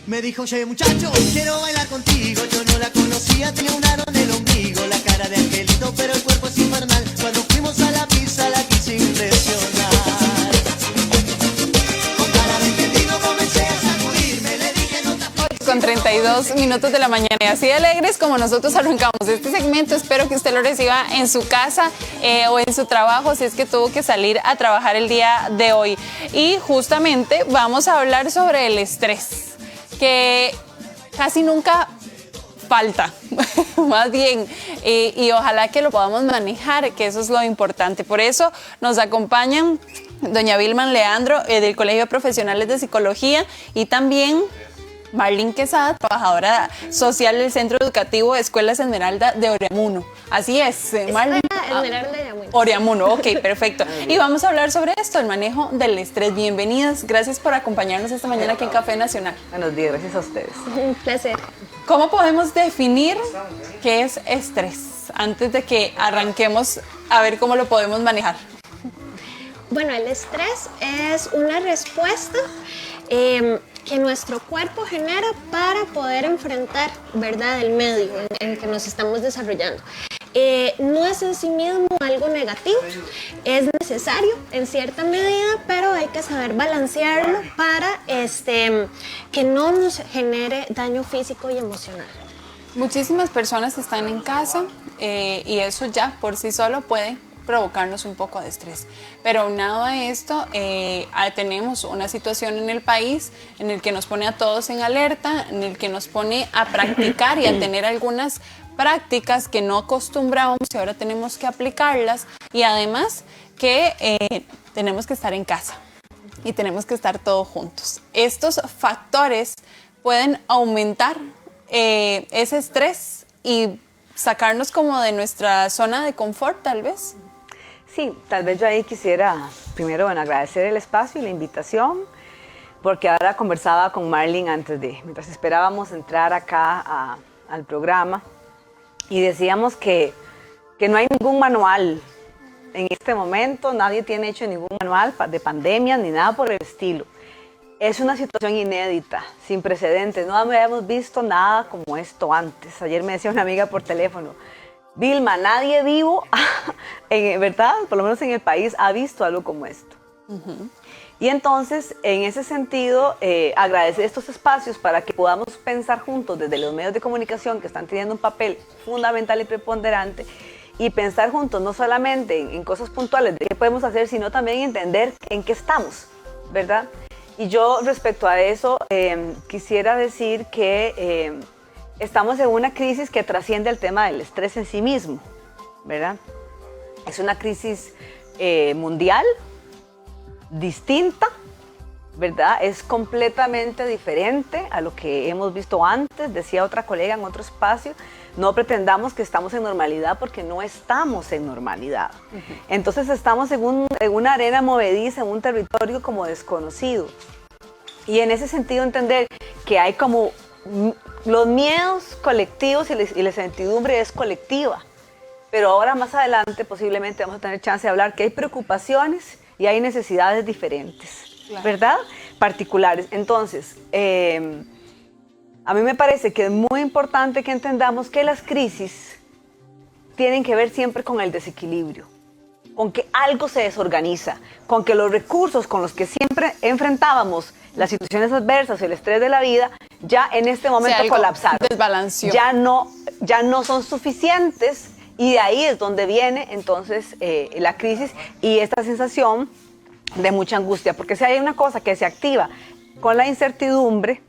Me dijo, oye muchacho, quiero bailar contigo. Yo no la conocía, tenía un aro en el ombligo. La cara de angelito, pero el cuerpo es infernal. Cuando fuimos a la pista la quise impresionar. Con cara de entendido comencé a sacudirme. Le dije, no te... Con 32 minutos de la mañana, y así de alegres como nosotros arrancamos este segmento. Espero que usted lo reciba en su casa o en su trabajo, si es que tuvo que salir a trabajar el día de hoy. Y justamente vamos a hablar sobre el estrés, que casi nunca falta, más bien, y ojalá que lo podamos manejar, que eso es lo importante. Por eso nos acompañan doña Vilma Leandro del Colegio de Profesionales de Psicología, y también Marlene Quesada, trabajadora social del Centro Educativo de Escuelas Esmeralda de Oriamuno. Así es, Marlene. Esmeralda de Oriamuno. Oriamuno, ok, perfecto. Y vamos a hablar sobre esto, el manejo del estrés. Bienvenidas, gracias por acompañarnos esta mañana aquí en Café Nacional. Buenos días, gracias a ustedes. Un placer. ¿Cómo podemos definir qué es estrés antes de que arranquemos a ver cómo lo podemos manejar? Bueno, el estrés es una respuesta que nuestro cuerpo genera para poder enfrentar, ¿verdad?, el medio en el que nos estamos desarrollando. No es en sí mismo algo negativo, es necesario en cierta medida, pero hay que saber balancearlo para que no nos genere daño físico y emocional. Muchísimas personas están en casa y eso ya por sí solo puede provocarnos un poco de estrés. Pero aunado a esto, tenemos una situación en el país en el que nos pone a todos en alerta, en el que nos pone a practicar y a tener algunas prácticas que no acostumbrábamos y ahora tenemos que aplicarlas, y además que tenemos que estar en casa y tenemos que estar todos juntos. Estos factores pueden aumentar ese estrés y sacarnos como de nuestra zona de confort, tal vez. Sí, tal vez yo ahí quisiera primero agradecer el espacio y la invitación, porque ahora conversaba con Marlene mientras esperábamos entrar acá al programa, y decíamos que no hay ningún manual en este momento, nadie tiene hecho ningún manual de pandemia ni nada por el estilo. Es una situación inédita, sin precedentes, no habíamos visto nada como esto antes. Ayer me decía una amiga por teléfono, Vilma, nadie vivo, ¿verdad? Por lo menos en el país, ha visto algo como esto. Uh-huh. Y entonces, en ese sentido, agradecer estos espacios para que podamos pensar juntos desde los medios de comunicación, que están teniendo un papel fundamental y preponderante, y pensar juntos no solamente en cosas puntuales de qué podemos hacer, sino también entender en qué estamos, ¿verdad? Y yo, respecto a eso, quisiera decir que estamos en una crisis que trasciende el tema del estrés en sí mismo, ¿verdad? Es una crisis mundial, distinta, ¿verdad? Es completamente diferente a lo que hemos visto antes. Decía otra colega en otro espacio, no pretendamos que estamos en normalidad, porque no estamos en normalidad. Uh-huh. Entonces estamos en una arena movediza, en un territorio como desconocido. Y en ese sentido entender que hay como los miedos colectivos y la incertidumbre es colectiva. Pero ahora más adelante posiblemente vamos a tener chance de hablar que hay preocupaciones y hay necesidades diferentes, claro, ¿verdad? Particulares. Entonces, a mí me parece que es muy importante que entendamos que las crisis tienen que ver siempre con el desequilibrio, con que algo se desorganiza, con que los recursos con los que siempre enfrentábamos las situaciones adversas, el estrés de la vida, ya en este momento colapsaron. Desbalanceó. Ya no son suficientes. Y de ahí es donde viene entonces la crisis y esta sensación de mucha angustia. Porque si hay una cosa que se activa con la incertidumbre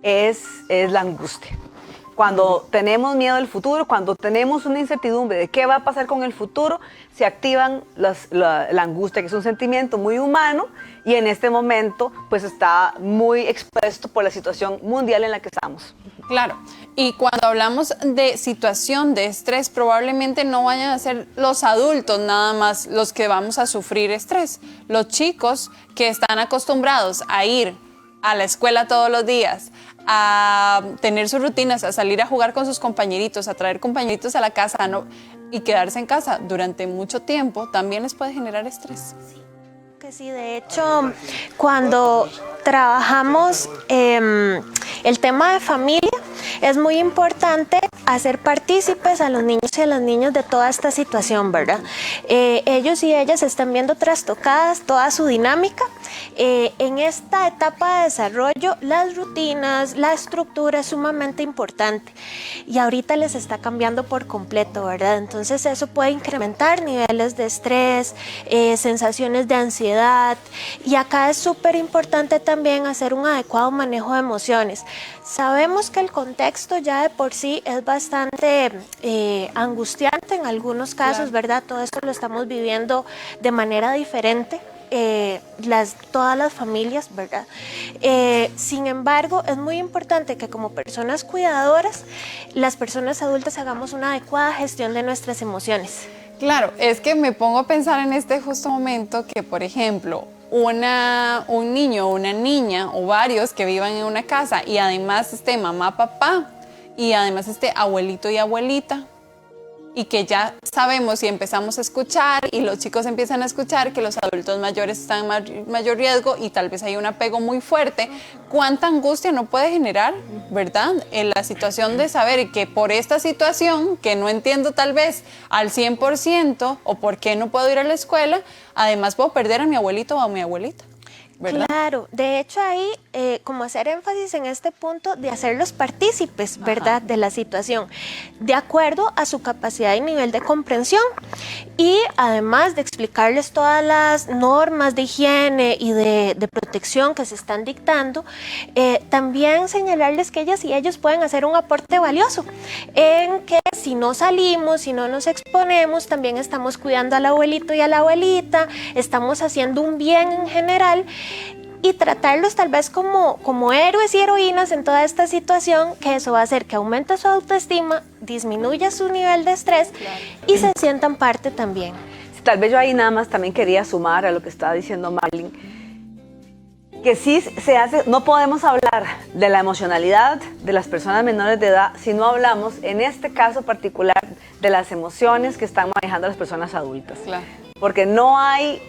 es la angustia. Cuando tenemos miedo del futuro, cuando tenemos una incertidumbre de qué va a pasar con el futuro, se activan la angustia, que es un sentimiento muy humano y en este momento pues está muy expuesto por la situación mundial en la que estamos. Claro, y cuando hablamos de situación de estrés, probablemente no vayan a ser los adultos nada más los que vamos a sufrir estrés. Los chicos que están acostumbrados a ir a la escuela todos los días, a tener sus rutinas, a salir a jugar con sus compañeritos, a traer compañeritos a la casa y quedarse en casa durante mucho tiempo, también les puede generar estrés. Que sí, de hecho, cuando trabajamos el tema de familia, es muy importante hacer partícipes a los niños y a las niñas de toda esta situación, ¿verdad? Ellos y ellas están viendo trastocadas toda su dinámica. En esta etapa de desarrollo, las rutinas, la estructura es sumamente importante y ahorita les está cambiando por completo, ¿verdad? Entonces eso puede incrementar niveles de estrés, sensaciones de ansiedad, y acá es súper importante también hacer un adecuado manejo de emociones. Sabemos que el contexto ya de por sí es bastante angustiante en algunos casos, claro, ¿verdad? Todo esto lo estamos viviendo de manera diferente. Todas las familias, ¿verdad? Sin embargo, es muy importante que como personas cuidadoras, las personas adultas hagamos una adecuada gestión de nuestras emociones. Claro, es que me pongo a pensar en este justo momento que, por ejemplo, un niño o una niña o varios que vivan en una casa y además esté mamá, papá y además esté abuelito y abuelita, y que ya sabemos y empezamos a escuchar y los chicos empiezan a escuchar que los adultos mayores están en mayor riesgo y tal vez hay un apego muy fuerte, ¿cuánta angustia no puede generar, verdad? En la situación de saber que por esta situación, que no entiendo tal vez al 100% o por qué no puedo ir a la escuela, además puedo perder a mi abuelito o a mi abuelita, ¿verdad? Claro, de hecho ahí como hacer énfasis en este punto de hacerlos partícipes, ¿verdad? De la situación, de acuerdo a su capacidad y nivel de comprensión, y además de explicarles todas las normas de higiene y de protección que se están dictando, también señalarles que ellas y ellos pueden hacer un aporte valioso, en que si no salimos, si no nos exponemos, también estamos cuidando al abuelito y a la abuelita, estamos haciendo un bien en general, y tratarlos tal vez como héroes y heroínas en toda esta situación, que eso va a hacer que aumente su autoestima, disminuya su nivel de estrés, claro, y se sientan parte también. Sí, tal vez yo ahí nada más también quería sumar a lo que estaba diciendo Marlene, que sí no podemos hablar de la emocionalidad de las personas menores de edad si no hablamos, en este caso particular, de las emociones que están manejando las personas adultas. Claro. Porque no hay...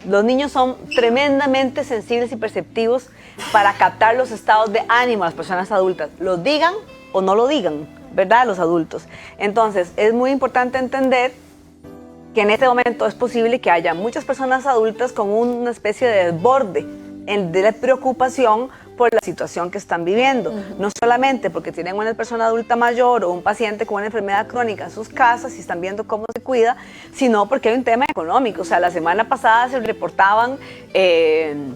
los niños son tremendamente sensibles y perceptivos para captar los estados de ánimo de las personas adultas, lo digan o no lo digan, ¿verdad? Los adultos. Entonces, es muy importante entender que en este momento es posible que haya muchas personas adultas con una especie de desborde de preocupación por la situación que están viviendo, no solamente porque tienen una persona adulta mayor o un paciente con una enfermedad crónica en sus casas y están viendo cómo se cuida, sino porque hay un tema económico. O sea, la semana pasada se reportaban el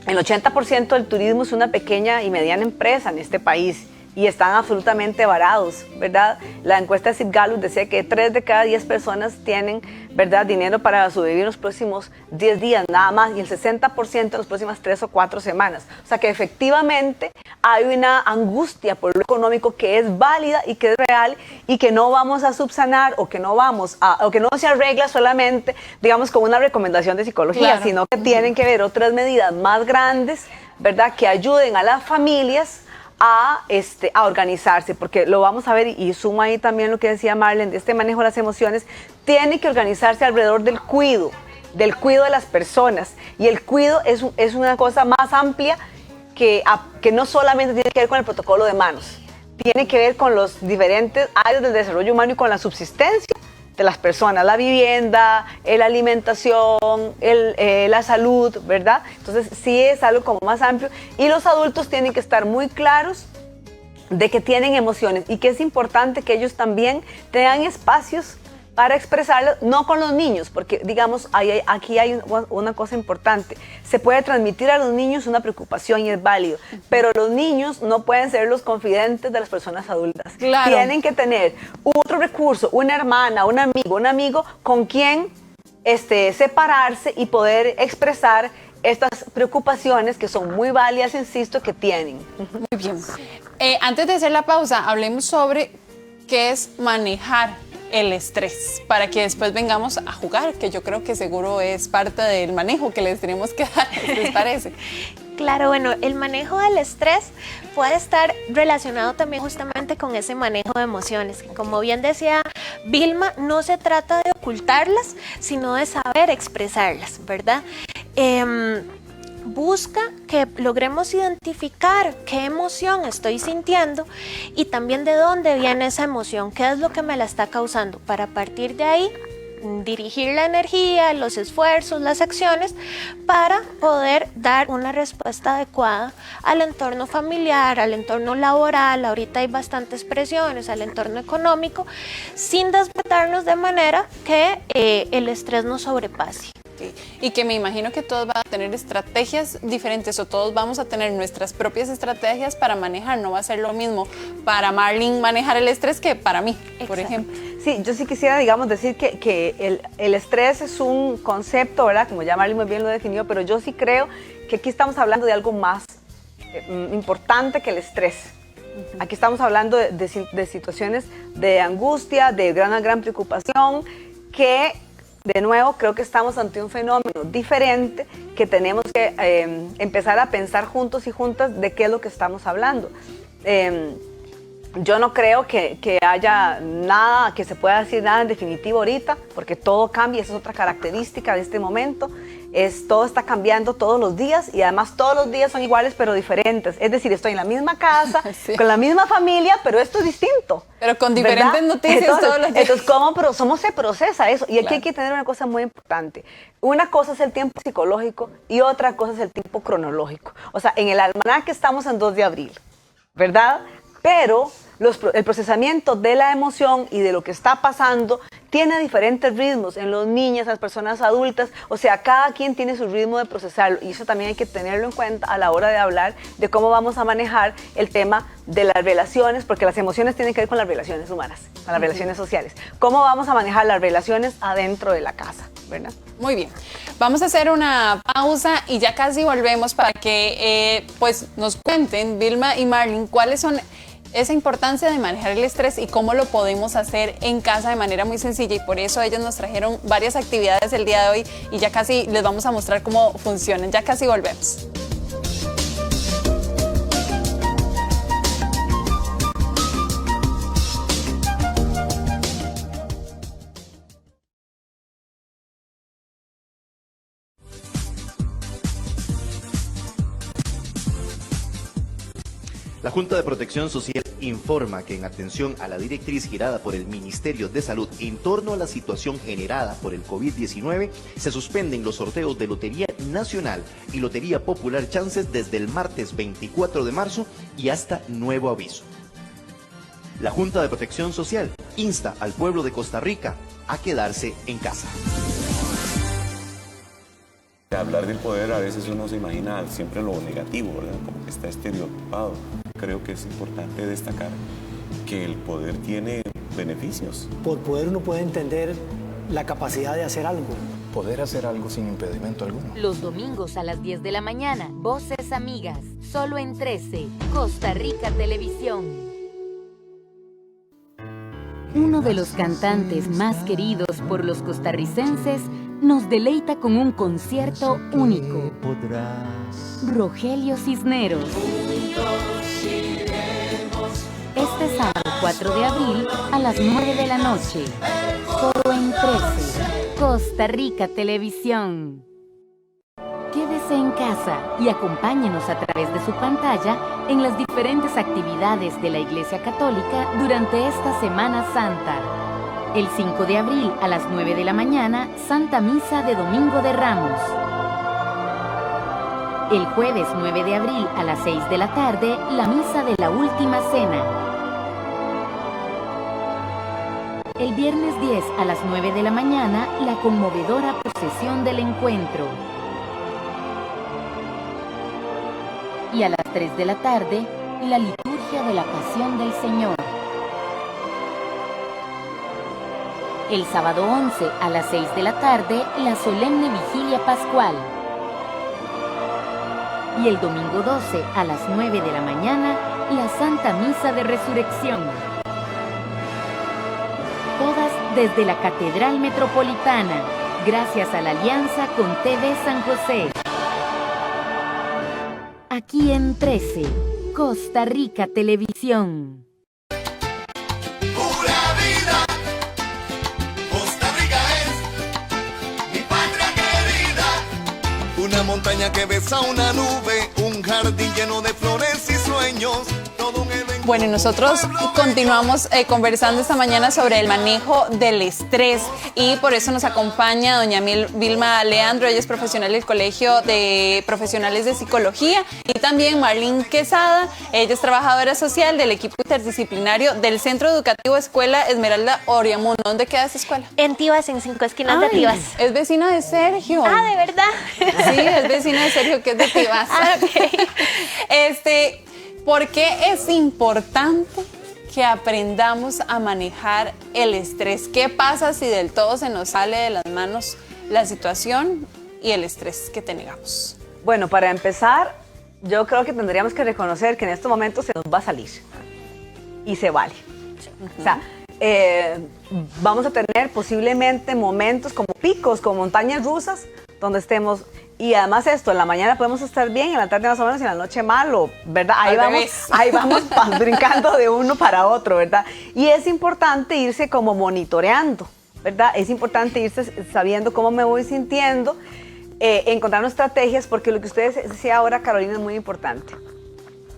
80% del turismo es una pequeña y mediana empresa en este país y están absolutamente varados, ¿verdad? La encuesta de Citgallup decía que 3 de cada 10 personas tienen, ¿verdad?, dinero para sobrevivir en los próximos 10 días nada más, y el 60% en las próximas 3 o 4 semanas. O sea que efectivamente hay una angustia por lo económico que es válida y que es real y que no vamos a subsanar o que no se arregla solamente, digamos, con una recomendación de psicología, claro, sino que tienen que ver otras medidas más grandes, ¿verdad?, que ayuden a las familias a organizarse, porque lo vamos a ver y suma ahí también lo que decía Marlene, de este manejo de las emociones, tiene que organizarse alrededor del cuido de las personas, y el cuido es una cosa más amplia que no solamente tiene que ver con el protocolo de manos, tiene que ver con los diferentes áreas del desarrollo humano y con la subsistencia de las personas, la vivienda, la alimentación, la salud, ¿verdad? Entonces sí es algo como más amplio, y los adultos tienen que estar muy claros de que tienen emociones y que es importante que ellos también tengan espacios para expresarlas, no con los niños, porque digamos, aquí hay una cosa importante, se puede transmitir a los niños una preocupación y es válido, pero los niños no pueden ser los confidentes de las personas adultas. Claro. Tienen que tener otro recurso, una hermana, un amigo con quien separarse y poder expresar estas preocupaciones que son muy válidas, insisto, que tienen. Muy bien. Antes de hacer la pausa, hablemos sobre qué es manejar el estrés, para que después vengamos a jugar, que yo creo que seguro es parte del manejo que les tenemos que dar, ¿les parece? Claro, bueno, el manejo del estrés puede estar relacionado también justamente con ese manejo de emociones. Como bien decía Vilma, no se trata de ocultarlas, sino de saber expresarlas, ¿verdad? busca que logremos identificar qué emoción estoy sintiendo y también de dónde viene esa emoción, qué es lo que me la está causando, para partir de ahí dirigir la energía, los esfuerzos, las acciones para poder dar una respuesta adecuada al entorno familiar, al entorno laboral, ahorita hay bastantes presiones, al entorno económico, sin despertarnos de manera que el estrés nos sobrepase. Sí. Y que me imagino que todos van a tener estrategias diferentes o todos vamos a tener nuestras propias estrategias para manejar. No va a ser lo mismo para Marlene manejar el estrés que para mí, por ejemplo. Sí, yo sí quisiera, digamos, decir que el estrés es un concepto, ¿verdad? Como ya Marlene muy bien lo definió, pero yo sí creo que aquí estamos hablando de algo más importante que el estrés. Aquí estamos hablando de situaciones de angustia, de gran preocupación, que de nuevo creo que estamos ante un fenómeno diferente que tenemos que empezar a pensar juntos y juntas de qué es lo que estamos hablando. Yo no creo que haya nada, que se pueda decir nada en definitivo ahorita, porque todo cambia, esa es otra característica de este momento. Todo está cambiando todos los días y además todos los días son iguales pero diferentes. Es decir, estoy en la misma casa, sí, con la misma familia, pero esto es distinto. Pero con diferentes, ¿verdad?, noticias entonces, todos los días. Entonces, ¿cómo se procesa eso? Y aquí claro, hay que tener una cosa muy importante. Una cosa es el tiempo psicológico y otra cosa es el tiempo cronológico. O sea, en el almanaque estamos en 2 de abril, ¿verdad? Pero el procesamiento de la emoción y de lo que está pasando tiene diferentes ritmos en los niños, en las personas adultas, o sea, cada quien tiene su ritmo de procesarlo y eso también hay que tenerlo en cuenta a la hora de hablar de cómo vamos a manejar el tema de las relaciones, porque las emociones tienen que ver con las relaciones humanas, con las relaciones sociales. ¿Cómo vamos a manejar las relaciones adentro de la casa, verdad? Muy bien, vamos a hacer una pausa y ya casi volvemos para que pues nos cuenten, Vilma y Marlene, cuáles son esa importancia de manejar el estrés y cómo lo podemos hacer en casa de manera muy sencilla, y por eso ellos nos trajeron varias actividades el día de hoy y ya casi les vamos a mostrar cómo funcionan. Ya casi volvemos. La Junta de Protección Social informa que en atención a la directriz girada por el Ministerio de Salud en torno a la situación generada por el COVID-19, se suspenden los sorteos de Lotería Nacional y Lotería Popular Chances desde el martes 24 de marzo y hasta nuevo aviso. La Junta de Protección Social insta al pueblo de Costa Rica a quedarse en casa. Hablar del poder, a veces uno se imagina siempre lo negativo, ¿verdad? Como que está estereotipado. Creo que es importante destacar que el poder tiene beneficios. Por poder uno puede entender la capacidad de hacer algo. Poder hacer algo sin impedimento alguno. Los domingos a las 10 de la mañana, Voces Amigas, solo en 13, Costa Rica Televisión. Uno de los cantantes más queridos por los costarricenses nos deleita con un concierto único. Rogelio Cisneros. Este sábado 4 de abril a las 9 de la noche. Solo en 13, Costa Rica Televisión. Quédese en casa y acompáñenos a través de su pantalla en las diferentes actividades de la Iglesia Católica durante esta Semana Santa. El 5 de abril a las 9 de la mañana, Santa Misa de Domingo de Ramos. El jueves 9 de abril a las 6 de la tarde, la Misa de la Última Cena. El viernes 10 a las 9 de la mañana, la conmovedora procesión del encuentro. Y a las 3 de la tarde, la liturgia de la Pasión del Señor. El sábado 11 a las 6 de la tarde, la solemne vigilia pascual. Y el domingo 12 a las 9 de la mañana, la Santa Misa de Resurrección. Todas desde la Catedral Metropolitana, gracias a la alianza con TV San José. Aquí en 13, Costa Rica Televisión. Una montaña que besa una nube, un jardín lleno de flores y sueños, todo un evento. Bueno, y nosotros continuamos conversando esta mañana sobre el manejo del estrés y por eso nos acompaña doña Vilma Leandro. Ella es profesional del Colegio de Profesionales de Psicología, y también Marlene Quesada. Ella es trabajadora social del equipo interdisciplinario del Centro Educativo Escuela Esmeralda Oriamuno. ¿Dónde queda esa escuela? En Tibás, en 5 esquinas de Tibás. Es vecina de Sergio. Ah, ¿de verdad? Sí, es vecina de Sergio, que es de Tibás. Ah, ok. ¿Por qué es importante que aprendamos a manejar el estrés? ¿Qué pasa si del todo se nos sale de las manos la situación y el estrés que tengamos? Bueno, para empezar, yo creo que tendríamos que reconocer que en estos momentos se nos va a salir. Y se vale. O sea, vamos a tener posiblemente momentos como picos, como montañas rusas, donde estemos. Y además esto, en la mañana podemos estar bien, en la tarde más o menos y en la noche malo, ¿verdad? Ahí vamos brincando de uno para otro, ¿verdad? Y es importante irse como monitoreando, ¿verdad? Es importante irse sabiendo cómo me voy sintiendo, encontrando estrategias, porque lo que ustedes decía ahora, Carolina, es muy importante.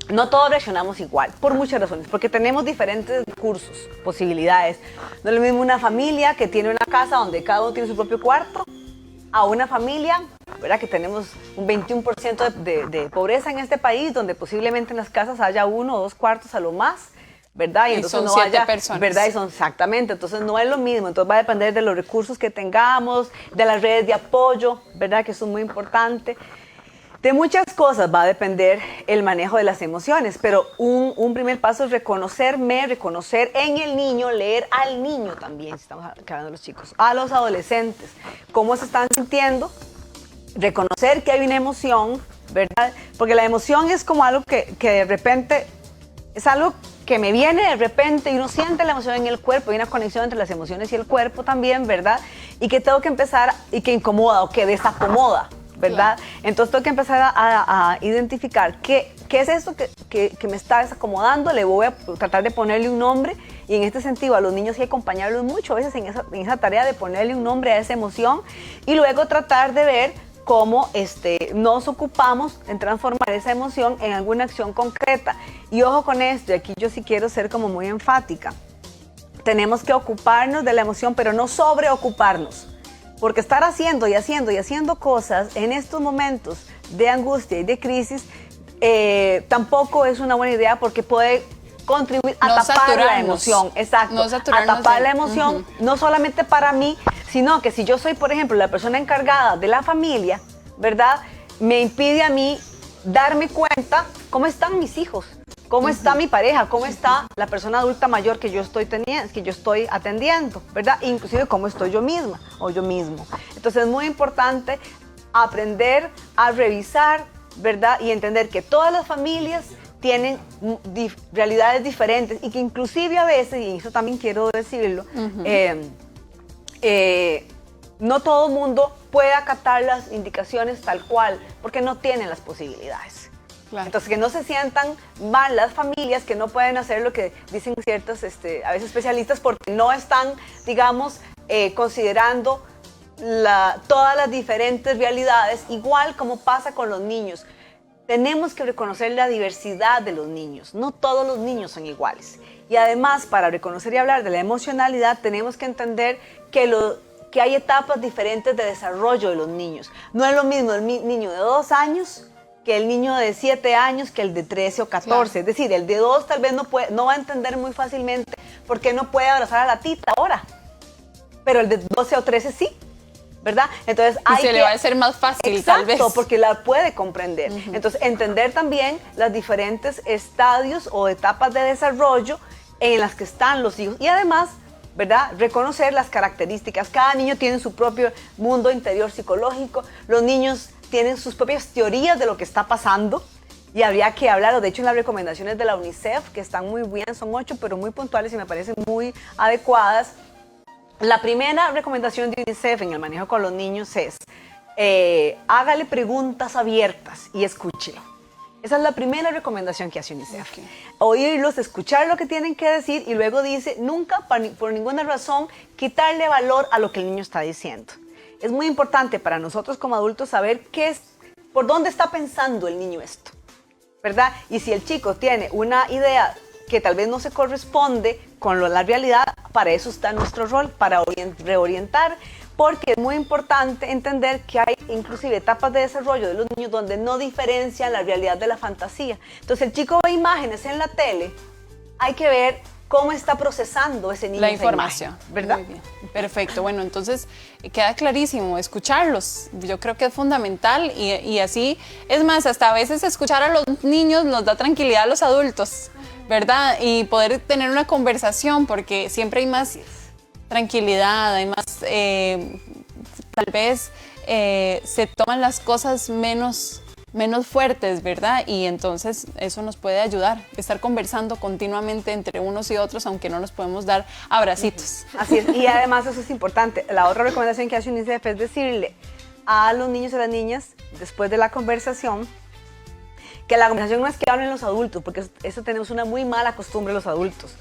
No todos reaccionamos igual, por muchas razones, porque tenemos diferentes recursos, posibilidades. No es lo mismo una familia que tiene una casa donde cada uno tiene su propio cuarto, a una familia, ¿verdad?, que tenemos un 21% de pobreza en este país, donde posiblemente en las casas haya 1 o 2 cuartos a lo más, ¿verdad? Y entonces son no 7 haya, personas. ¿verdad? Y son exactamente, entonces no es lo mismo, entonces va a depender de los recursos que tengamos, de las redes de apoyo, ¿verdad?, que eso es muy importante. De muchas cosas va a depender el manejo de las emociones, pero un primer paso es reconocerme, reconocer en el niño, leer al niño también, si estamos hablando de los chicos, a los adolescentes, cómo se están sintiendo, reconocer que hay una emoción, ¿verdad? Porque la emoción es como algo que de repente, es algo que me viene de repente y uno siente la emoción en el cuerpo, hay una conexión entre las emociones y el cuerpo también, ¿verdad? Y que tengo que empezar, y que incomoda o que desacomoda, ¿verdad? Claro. Entonces tengo que empezar a identificar qué es esto que me está desacomodando, le voy a tratar de ponerle un nombre, y en este sentido a los niños hay que acompañarlos mucho a veces en esa tarea de ponerle un nombre a esa emoción, y luego tratar de ver cómo nos ocupamos en transformar esa emoción en alguna acción concreta. Y ojo con esto, y aquí yo sí quiero ser como muy enfática, tenemos que ocuparnos de la emoción, pero no sobreocuparnos. Porque estar haciendo y haciendo y haciendo cosas en estos momentos de angustia y de crisis tampoco es una buena idea, porque puede contribuir a tapar la emoción. Exacto, a tapar la emoción, no solamente para mí, sino que si yo soy, por ejemplo, la persona encargada de la familia, ¿verdad?, me impide a mí darme cuenta cómo están mis hijos, cómo está mi pareja, cómo está la persona adulta mayor que yo estoy atendiendo, ¿verdad? Inclusive cómo estoy yo misma o yo mismo. Entonces es muy importante aprender a revisar, ¿verdad? Y entender que todas las familias tienen realidades diferentes, y que inclusive a veces, y eso también quiero decirlo, no todo el mundo puede acatar las indicaciones tal cual, porque no tienen las posibilidades. Claro. Entonces, que no se sientan mal las familias que no pueden hacer lo que dicen ciertos, a veces especialistas, porque no están, digamos, considerando todas las diferentes realidades, igual como pasa con los niños. Tenemos que reconocer la diversidad de los niños, no todos los niños son iguales. Y además, para reconocer y hablar de la emocionalidad, tenemos que entender que hay etapas diferentes de desarrollo de los niños. No es lo mismo el niño de 2 años que el niño de 7 años, que el de 13 o 14. Claro. Es decir, el de 2 tal vez no va a entender muy fácilmente por qué no puede abrazar a la tita ahora, pero el de 12 o 13 sí, ¿verdad? Entonces le va a ser más fácil, exacto, tal vez. Porque la puede comprender. Entonces, entender también los diferentes estadios o etapas de desarrollo en las que están los hijos. Y además, ¿verdad?, reconocer las características. Cada niño tiene su propio mundo interior psicológico. Los niños tienen sus propias teorías de lo que está pasando, y habría que hablar. De hecho, en las recomendaciones de la UNICEF, que están muy bien, son 8, pero muy puntuales y me parecen muy adecuadas. La primera recomendación de UNICEF en el manejo con los niños es hágale preguntas abiertas y escúchelo. Esa es la primera recomendación que hace UNICEF. Okay. Oírlos, escuchar lo que tienen que decir, y luego dice, nunca por ninguna razón quitarle valor a lo que el niño está diciendo. Es muy importante para nosotros como adultos saber qué ¿por dónde está pensando el niño esto? ¿Verdad? Y si el chico tiene una idea que tal vez no se corresponde con la realidad, para eso está nuestro rol, para reorientar, porque es muy importante entender que hay inclusive etapas de desarrollo de los niños donde no diferencian la realidad de la fantasía. Entonces el chico ve imágenes en la tele, hay que ver cómo está procesando ese niño la esa información, imagen, ¿verdad? Muy bien, perfecto. Bueno, entonces queda clarísimo, escucharlos. Yo creo que es fundamental y así, es más, hasta a veces escuchar a los niños nos da tranquilidad a los adultos, ¿verdad? Y poder tener una conversación, porque siempre hay más tranquilidad, hay más, tal vez se toman las cosas menos fuertes, ¿verdad? Y entonces eso nos puede ayudar, estar conversando continuamente entre unos y otros, aunque no nos podemos dar abracitos. Así es, y además eso es importante. La otra recomendación que hace UNICEF es decirle a los niños y a las niñas, después de la conversación, que la conversación no es que hablen los adultos, porque eso tenemos una muy mala costumbre los adultos.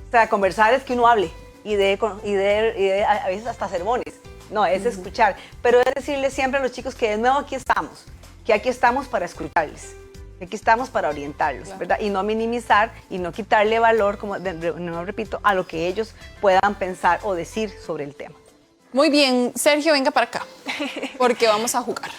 O sea, conversar es que uno hable y de a veces hasta sermones. No, es escuchar, pero es decirle siempre a los chicos que de nuevo aquí estamos, que aquí estamos para escucharles, que aquí estamos para orientarlos, claro, ¿verdad? Y no minimizar y no quitarle valor, como no repito, a lo que ellos puedan pensar o decir sobre el tema. Muy bien, Sergio, venga para acá, porque vamos a jugar.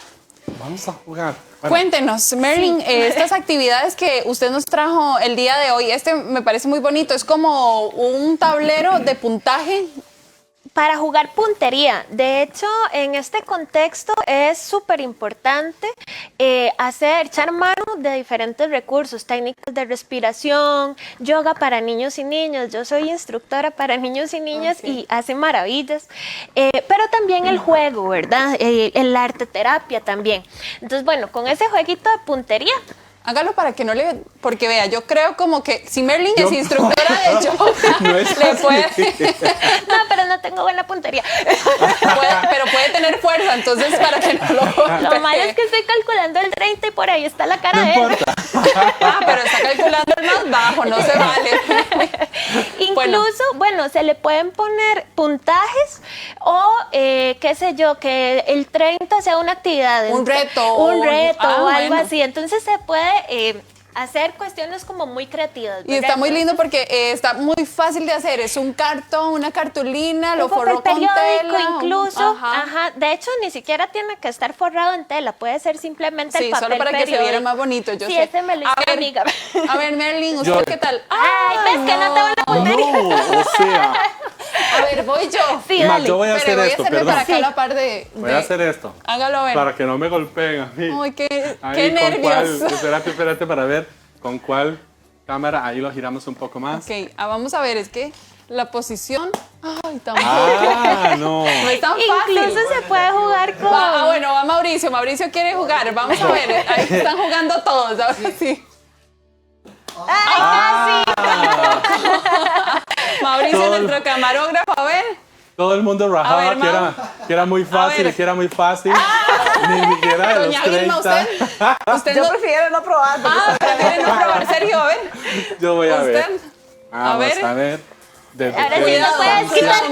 Vamos a jugar. Bueno. Cuéntenos, Merlin, estas actividades que usted nos trajo el día de hoy, me parece muy bonito, es como un tablero de puntaje. Para jugar puntería. De hecho, en este contexto es súper importante echar mano de diferentes recursos, técnicas de respiración, yoga para niños y niñas. Yo soy instructora para niños y niñas y hace maravillas. Pero también el juego, ¿verdad? El arte terapia también. Entonces, bueno, con ese jueguito de puntería, hágalo para que no le... Porque vea, yo creo como que si Merlin es instructora de yoga, no le puede... No, pero no tengo buena puntería. Pero puede tener fuerza, entonces para que no lo malo es que estoy calculando el 30 y por ahí está la cara no de él. importa. Pero está calculando el más bajo, no se vale. Incluso, bueno, se le pueden poner puntajes o, qué sé yo, que el 30 sea una actividad. Un reto. O algo así. Entonces se puede hacer cuestiones como muy creativas, ¿verdad? Y está muy lindo porque está muy fácil de hacer. Es un cartón, una cartulina, lo forró con tela. Incluso, de hecho, ni siquiera tiene que estar forrado en tela. Puede ser simplemente el papel solo para periódico. que se viera más bonito. Yo sé. Ese me lo hizo amiga. A ver, Merlin, ¿usted qué tal? Ay, ves que no tengo la puntería. No, o sea. A ver, voy yo. Sí, dale. Yo voy a hacer esto, perdón. Para acá la par de... Voy a hacer esto. Hágalo ver. Para que no me golpeen a mí. Ay, qué nervios. nervios. Espérate para ver con cuál cámara. Ahí lo giramos un poco más. Ok, vamos a ver, es que la posición... Ay, tampoco. No. No es tan fácil. Incluso se puede jugar con... Bueno, va Mauricio. Mauricio quiere jugar. Vamos a ver. Ahí están jugando todos. A ver si... ¡Ay, Mauricio, nuestro camarógrafo, a ver. Todo el mundo rajaba que era muy fácil, que era muy fácil. Ni siquiera de Doña los 30. Vilma, usted Yo prefiero no probar. prefiere no probar. Sergio, a ver. Yo voy a ver. ¿Usted? Vamos a ver. Desde ahora que sí no puedes quitar.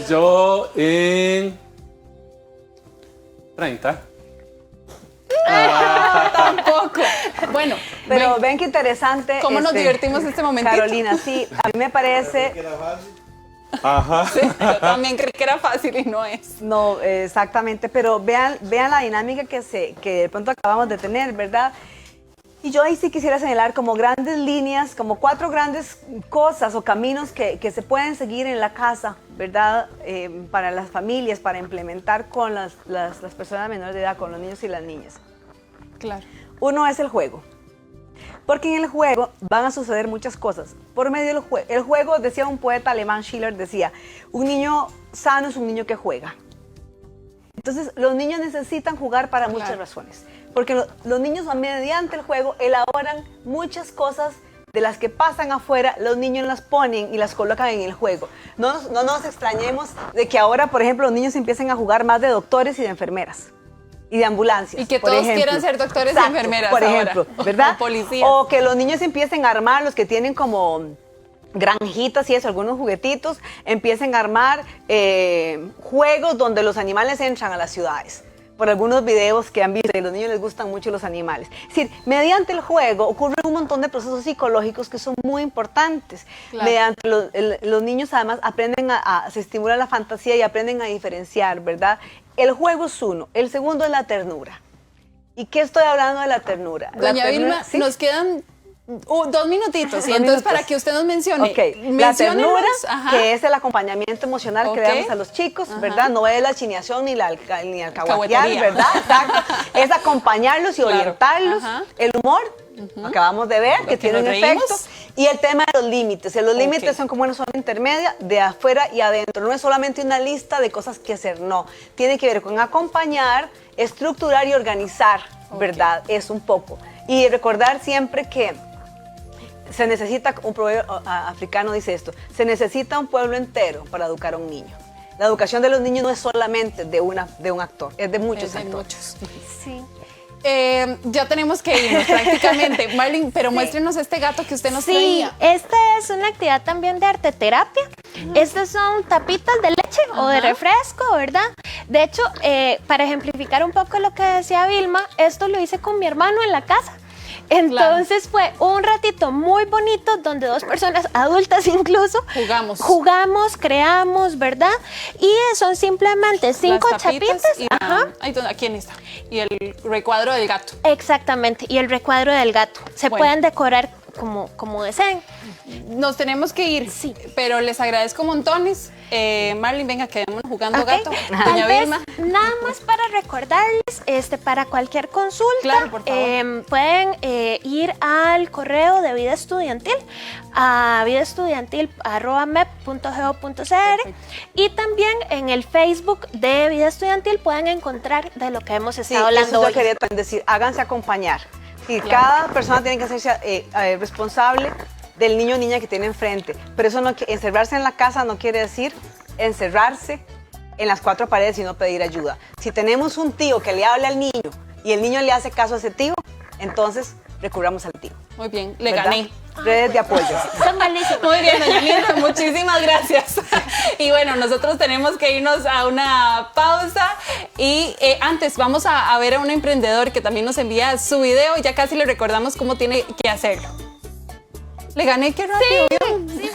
Yo en 30. Tampoco. Bueno, pero ven qué interesante. ¿Cómo nos divertimos este momentito? Carolina, sí, a mí me parece... Ajá. Sí, yo también creí que era fácil y no es. No, exactamente, pero vean la dinámica que de pronto acabamos de tener, ¿verdad? Y yo ahí sí quisiera señalar como grandes líneas, como 4 grandes cosas o caminos que se pueden seguir en la casa, ¿verdad? Para las familias, para implementar con las personas menores de edad, con los niños y las niñas. Claro. Uno es el juego. Porque en el juego van a suceder muchas cosas. Por medio del juego, el juego, decía un poeta alemán, Schiller, decía, un niño sano es un niño que juega. Entonces, los niños necesitan jugar para muchas razones. Porque los niños, mediante el juego, elaboran muchas cosas de las que pasan afuera, los niños las ponen y las colocan en el juego. No nos extrañemos de que ahora, por ejemplo, los niños empiecen a jugar más de doctores y de enfermeras. Y de ambulancias. Y que todos quieran ser doctores y enfermeras por ahora. ejemplo, ¿verdad? O policías. O que los niños empiecen a armar, los que tienen como granjitas y eso, algunos juguetitos, empiecen a armar juegos donde los animales entran a las ciudades. por algunos videos que han visto y a los niños les gustan mucho los animales. Es decir, mediante el juego ocurren un montón de procesos psicológicos que son muy importantes. Claro. Mediante los niños además aprenden se estimula la fantasía y aprenden a diferenciar, ¿verdad? El juego es uno, el segundo es la ternura. ¿Y qué estoy hablando de la ternura? Doña Vilma, ¿sí? Nos quedan 2 minutitos, y entonces para que usted nos mencione. Okay. La ternura, que es el acompañamiento emocional que le damos a los chicos, ¿verdad? No es la chineación ni alcahuetear, ¿verdad? Exacto. Es acompañarlos y orientarlos. El humor, acabamos de ver, que tiene un efecto. Y el tema de los límites. Los límites son como una zona intermedia de afuera y adentro. No es solamente una lista de cosas que hacer, no. Tiene que ver con acompañar, estructurar y organizar, ¿verdad? Es un poco. Y recordar siempre que se necesita, un proverbio africano dice esto, se necesita un pueblo entero para educar a un niño. La educación de los niños no es solamente de un actor, es de muchos actores. Sí. Ya tenemos que irnos prácticamente. Marlene, pero muéstrenos este gato que usted nos traía. Sí, esta es una actividad también de arteterapia. Estas son tapitas de leche o de refresco, ¿verdad? De hecho, para ejemplificar un poco lo que decía Vilma, esto lo hice con mi hermano en la casa. Entonces fue un ratito muy bonito donde 2 personas adultas incluso jugamos, creamos, ¿verdad? Y son simplemente 5 chapitas. ¿Quién está? Y el recuadro del gato. Exactamente, y el recuadro del gato. Se pueden decorar como deseen. Nos tenemos que ir, pero les agradezco montones. Marlene, venga, quedémonos jugando gato. Doña Vilma. Nada más para recordarles, para cualquier consulta, claro, por favor. pueden ir al correo de Vida Estudiantil, a vidaestudiantil@mep.go.cr, y también en el Facebook de Vida Estudiantil pueden encontrar de lo que hemos estado hablando hoy. Yo quería decir, háganse acompañar. Y cada persona tiene que hacerse responsable del niño o niña que tiene enfrente. Pero eso encerrarse en la casa no quiere decir encerrarse en las 4 paredes y no pedir ayuda. Si tenemos un tío que le habla al niño y el niño le hace caso a ese tío, entonces recurramos al tío. Muy bien, le ¿verdad? gané. Redes de apoyo. Son malísimos. Muy bien, doña Mirta, muchísimas gracias. Y bueno, nosotros tenemos que irnos a una pausa y antes vamos a ver a un emprendedor que también nos envía su video y ya casi le recordamos cómo tiene que hacerlo. Le gané, qué rápido. Sí.